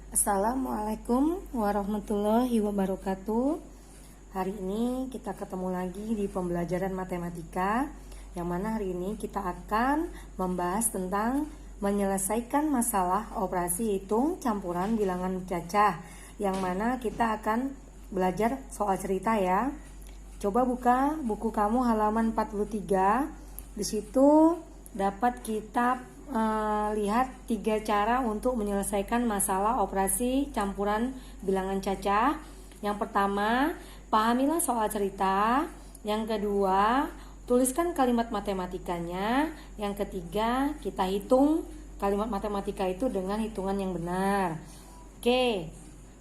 Assalamualaikum warahmatullahi wabarakatuh. Hari ini kita ketemu lagi di pembelajaran matematika, yang mana hari ini kita akan membahas tentang menyelesaikan masalah operasi hitung campuran bilangan cacah, yang mana kita akan belajar soal cerita ya. Coba buka buku kamu halaman 43. Di situ dapat kita lihat 3 cara untuk menyelesaikan masalah operasi campuran bilangan cacah. Yang pertama, pahamilah soal cerita. Yang kedua, tuliskan kalimat matematikanya. Yang ketiga, kita hitung kalimat matematika itu dengan hitungan yang benar. Oke,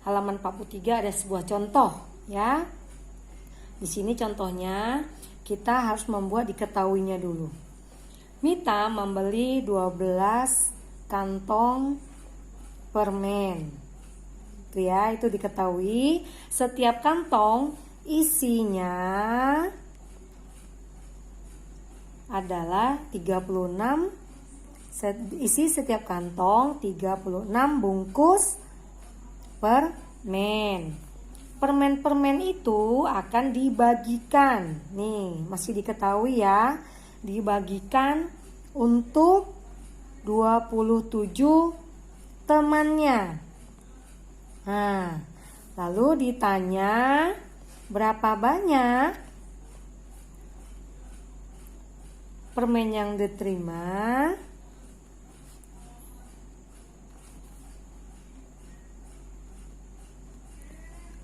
halaman 43 ada sebuah contoh ya. Di sini contohnya kita harus membuat diketahuinya dulu. Mita membeli 12 kantong permen. Itu ya, itu diketahui. Setiap kantong isinya adalah 36. Isi setiap kantong 36 bungkus permen. Permen-permen itu akan dibagikan. Nih, masih diketahui ya. Dibagikan untuk 27 temannya. Nah, lalu ditanya berapa banyak permen yang diterima.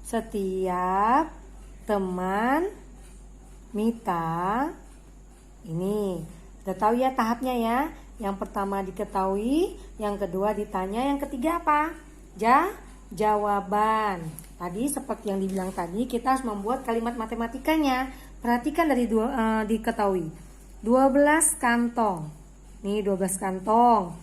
Setiap teman Mita. Ini sudah tahu ya tahapnya ya. Yang pertama diketahui, yang kedua ditanya, yang ketiga apa? Jawaban. Tadi seperti yang dibilang tadi, kita harus membuat kalimat matematikanya. Perhatikan dari diketahui. 12 kantong. Nih 12 kantong.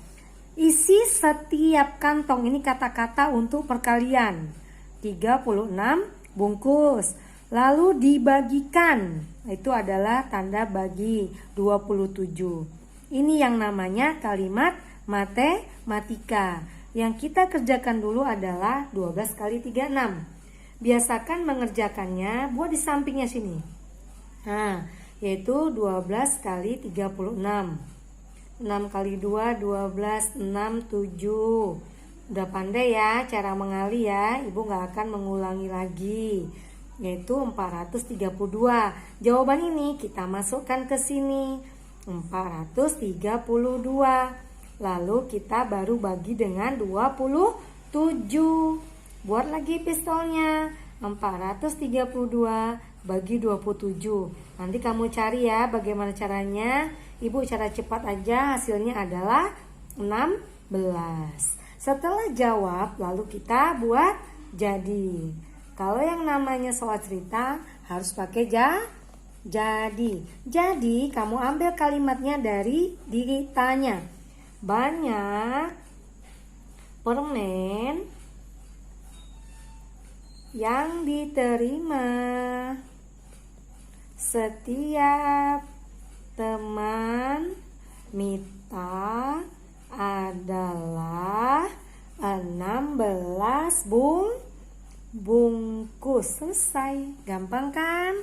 Isi setiap kantong, ini kata-kata untuk perkalian. 36 bungkus. Lalu dibagikan, itu adalah tanda bagi 27. Ini yang namanya kalimat matematika. Yang kita kerjakan dulu adalah 12 kali 36. Biasakan mengerjakannya, buat di sampingnya sini. Nah, yaitu 12 kali 36. 6 kali 2, 12, 6, 7. Udah pandai ya cara mengali ya, ibu gak akan mengulangi lagi. Yaitu 432. Jawaban ini kita masukkan ke sini. 432. Lalu kita baru bagi dengan 27. Buat lagi pistolnya. 432 bagi 27. Nanti kamu cari ya bagaimana caranya. Ibu cara cepat aja, hasilnya adalah 16. Setelah jawab, lalu kita buat jadi. Kalau yang namanya soal cerita harus pakai jadi. Jadi kamu ambil kalimatnya dari ditanya. Banyak permen yang diterima setiap teman Mita adalah 16 bungkus. Selesai. Gampang kan?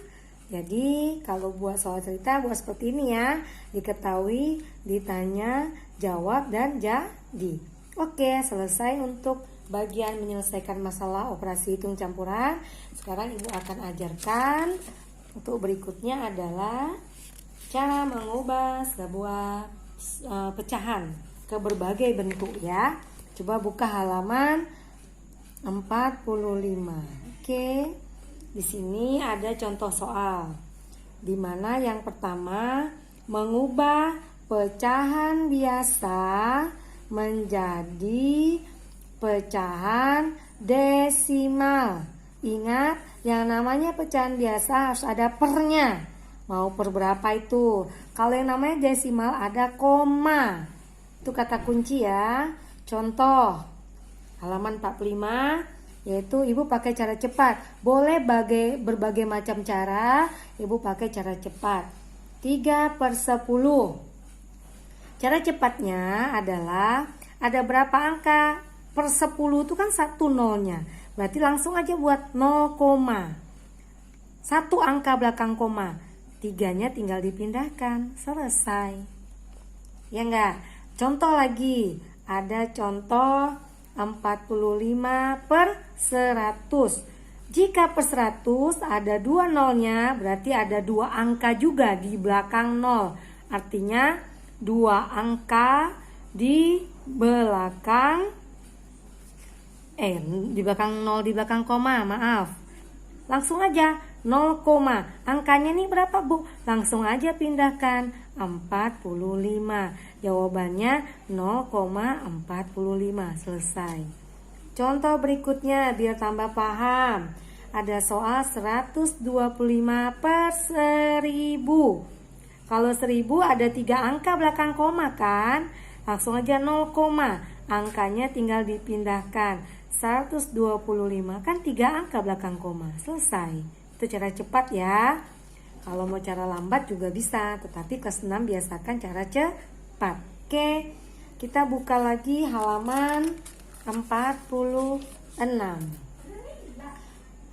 Jadi kalau buat soal cerita buat seperti ini ya. Diketahui, ditanya, jawab, dan jadi. Oke, selesai untuk bagian menyelesaikan masalah operasi hitung campuran. Sekarang ibu akan ajarkan. Untuk berikutnya adalah cara mengubah sebuah pecahan ke berbagai bentuk ya. Coba buka halaman 45. Oke. Di sini ada contoh soal. Di mana yang pertama mengubah pecahan biasa menjadi pecahan desimal. Ingat, yang namanya pecahan biasa harus ada pernya. Mau per berapa itu? Kalau yang namanya desimal ada koma. Itu kata kunci ya. Contoh halaman 45, yaitu ibu pakai cara cepat. Boleh berbagai macam cara, ibu pakai cara cepat. 3/10. Cara cepatnya adalah ada berapa angka? per 10 itu kan 1 nolnya. Berarti langsung aja buat 0, 1 angka belakang koma. 3-nya tinggal dipindahkan. Selesai. Ya enggak? Contoh lagi. Ada contoh 45 per 100. Jika per 100 ada 2 nolnya, berarti ada 2 angka juga di belakang nol. Artinya 2 angka di belakang nol, di belakang koma, maaf. Langsung aja 0, angkanya nih berapa, Bu? Langsung aja pindahkan 45. Jawabannya 0,45. Selesai. Contoh berikutnya biar tambah paham. Ada soal 125 per 1000. Kalau 1000 ada 3 angka belakang koma kan? Langsung aja 0, angkanya tinggal dipindahkan. 125 kan 3 angka belakang koma. Selesai. Itu cara cepat ya. Kalau mau cara lambat juga bisa, tetapi kelas 6 biasakan cara cepat. Oke, kita buka lagi halaman 46.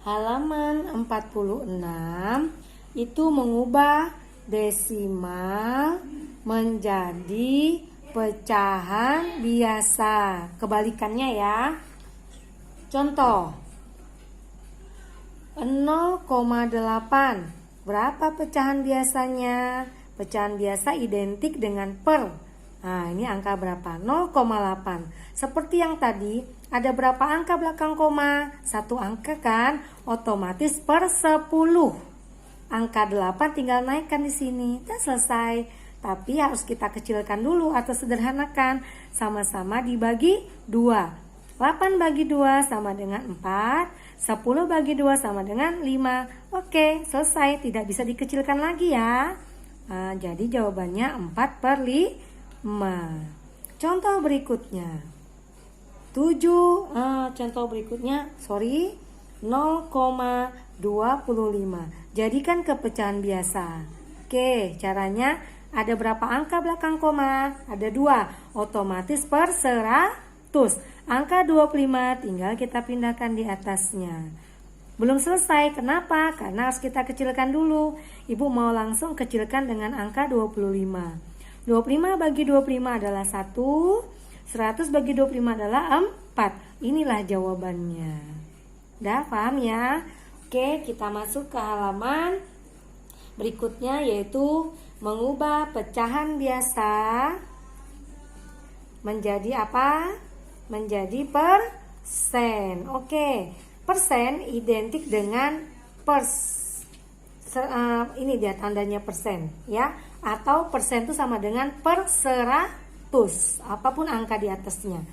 Halaman 46 itu mengubah desimal menjadi pecahan biasa. Kebalikannya ya. Contoh 0,8. Berapa pecahan biasanya? Pecahan biasa identik dengan per. Nah, ini angka berapa? 0,8. Seperti yang tadi, ada berapa angka belakang koma? 1 angka kan? Otomatis per 10. Angka 8 tinggal naikkan di sini. Dan selesai. Tapi harus kita kecilkan dulu atau sederhanakan. Sama-sama dibagi 2. 8 bagi 2 sama dengan 4. 10 bagi 2 sama dengan 5. Oke, selesai. Tidak bisa dikecilkan lagi ya. Nah, jadi jawabannya 4/5. Contoh berikutnya 0,25. Jadikan ke pecahan biasa. Oke, caranya ada berapa angka belakang koma? Ada 2. Otomatis per 100. Angka 25 tinggal kita pindahkan di atasnya. Belum selesai, kenapa? Karena harus kita kecilkan dulu. Ibu mau langsung kecilkan dengan angka 25. 25 bagi 25 adalah 1. 100 bagi 25 adalah 4. Inilah jawabannya. Udah paham ya? Oke, kita masuk ke halaman berikutnya, yaitu mengubah pecahan biasa menjadi apa? Menjadi persen. Oke, persen identik dengan ini dia tandanya persen ya, atau persen itu sama dengan per 100, apapun angka di atasnya.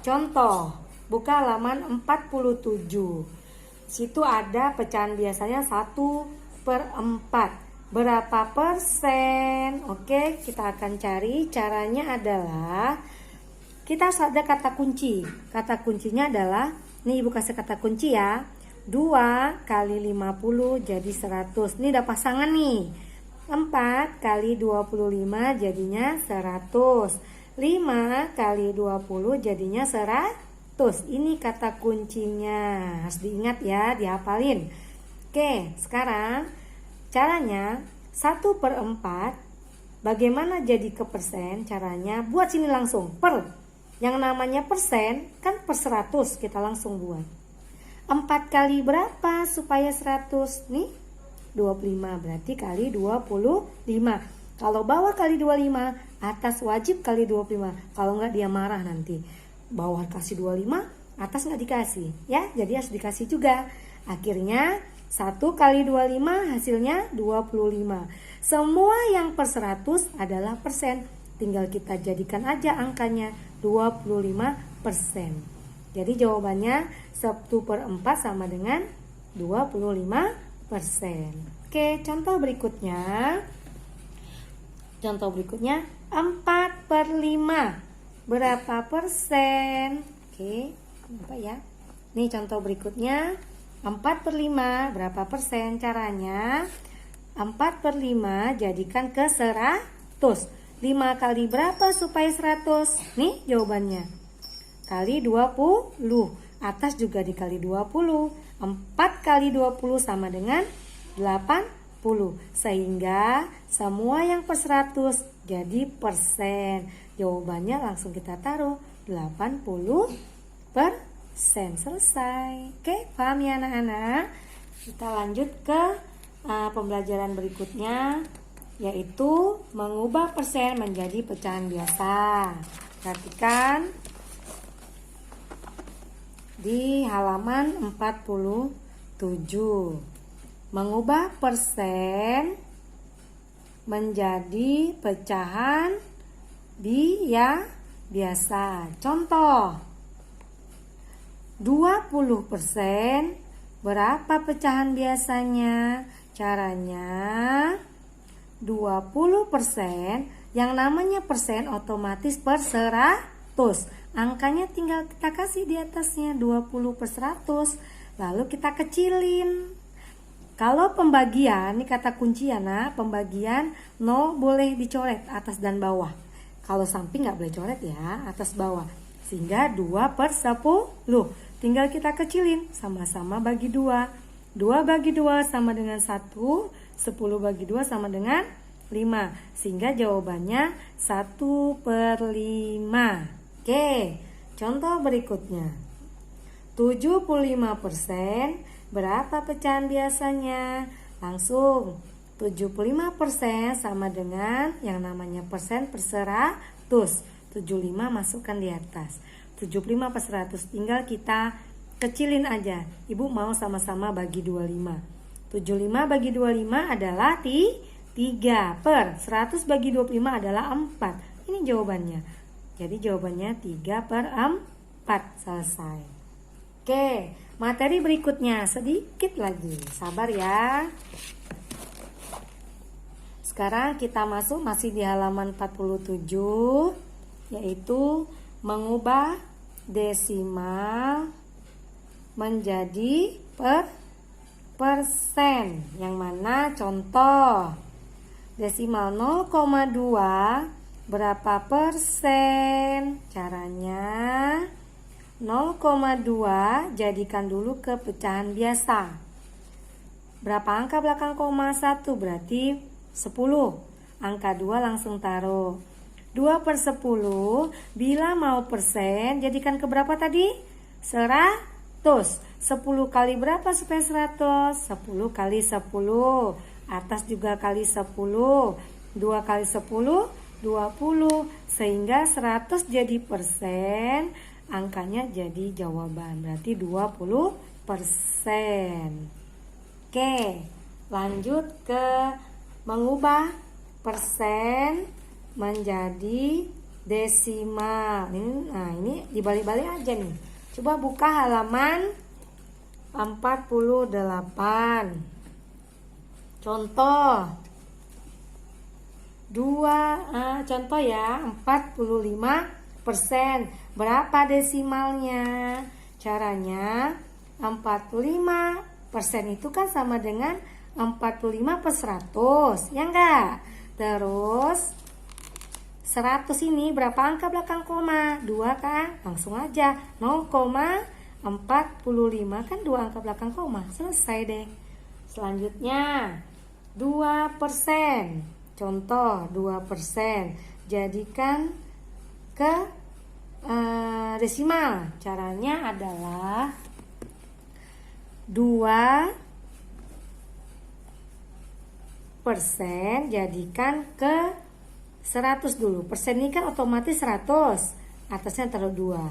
Contoh, buka halaman 47. Situ ada pecahan biasanya 1/4. Berapa persen? Oke, kita akan cari. Caranya adalah kita harus ada kata kunci. Kata kuncinya adalah, nih ibu kasih kata kunci ya. 2 kali 50 jadi 100. Ini udah pasangan nih. 4 kali 25 jadinya 100. 5 kali 20 jadinya 100. Ini kata kuncinya. Harus diingat ya, dihafalin. Oke, sekarang caranya 1/4. Bagaimana jadi ke persen? Caranya buat sini langsung per. Yang namanya persen kan per 100, kita langsung buat. 4 kali berapa supaya 100? Nih 25, berarti kali 25. Kalau bawah kali 25, atas wajib kali 25. Kalau enggak dia marah nanti. Bawah kasih 25, atas enggak dikasih ya, jadi harus dikasih juga. Akhirnya 1 kali 25 hasilnya 25. Semua yang per 100 adalah persen. Tinggal kita jadikan aja angkanya 25%. Jadi jawabannya 1/4 sama dengan 25%. Oke, contoh berikutnya. Contoh berikutnya 4/5. Berapa persen? Oke, apa ya? Nih contoh berikutnya 4/5 berapa persen? Caranya 4/5 jadikan ke 100. 5 kali berapa supaya 100? Nih jawabannya kali 20. Atas juga dikali 20. 4 kali 20 sama dengan 80. Sehingga semua yang per 100 jadi persen. Jawabannya langsung kita taruh 80%. Selesai. Oke, paham ya anak-anak? Kita lanjut ke pembelajaran berikutnya, yaitu mengubah persen menjadi pecahan biasa. Perhatikan di halaman 47. Mengubah persen menjadi pecahan biasa. Contoh, 20% berapa pecahan biasanya? Caranya 20%, yang namanya persen otomatis per 100. Angkanya tinggal kita kasih di atasnya 20/100. Lalu kita kecilin. Kalau pembagian, ini kata kunci ya nak, pembagian 0 boleh dicoret atas dan bawah. Kalau samping nggak boleh coret ya, atas bawah. Sehingga 2/10. Tinggal kita kecilin, sama-sama bagi 2. 2 bagi 2 sama dengan 1, 10 bagi 2 sama dengan 5. Sehingga jawabannya 1/5. Oke, contoh berikutnya. 75% berapa pecahan biasanya? Langsung 75% sama dengan yang namanya persen per 100. 75 masukkan di atas. 75/100 tinggal kita kecilin aja. Ibu mau sama-sama bagi 25. 75 bagi 25 adalah 3 per 100 bagi 25 adalah 4. Ini jawabannya. Jadi jawabannya 3/4. Selesai. Oke, materi berikutnya sedikit lagi. Sabar ya. Sekarang kita masih di halaman 47, yaitu mengubah desimal menjadi persen. Yang mana contoh desimal 0,2 berapa persen? Caranya 0,2 jadikan dulu ke pecahan biasa. Berapa angka belakang koma 1? Berarti 10. Angka 2 langsung taruh. 2/10. Bila mau persen, jadikan ke berapa tadi? 100. 10 kali berapa supaya 100? 10 kali 10. Atas juga kali 10. 2 kali 10, 20. Sehingga 100 jadi persen. Angkanya jadi jawaban. Berarti 20%. Oke, lanjut ke mengubah persen menjadi desimal. Nah, ini dibalik-balik aja nih. Coba buka halaman 48. Contoh 2 ya, 45%. Berapa desimalnya? Caranya 45% itu kan sama dengan 45/100, ya enggak? Terus 100 ini berapa angka belakang koma? 2 kan? Langsung aja 0,45 kan 2 angka belakang koma. Selesai deh. Selanjutnya 2%. Contoh 2%. Jadikan ke desimal. Caranya adalah 2% jadikan ke 100 dulu. Persen ini kan otomatis 100. Atasnya taruh 2.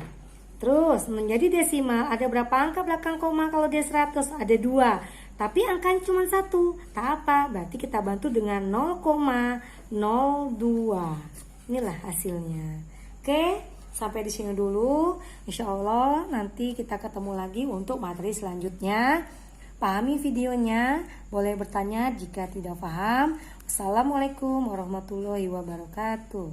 Terus menjadi desimal. Ada berapa angka belakang koma kalau dia 100? Ada 2. Tapi angkanya cuma 1. Tak apa. Berarti kita bantu dengan 0,02. Inilah hasilnya. Oke, sampai di sini dulu. Insya Allah nanti kita ketemu lagi untuk materi selanjutnya. Pahami videonya, boleh bertanya jika tidak paham. Assalamualaikum warahmatullahi wabarakatuh.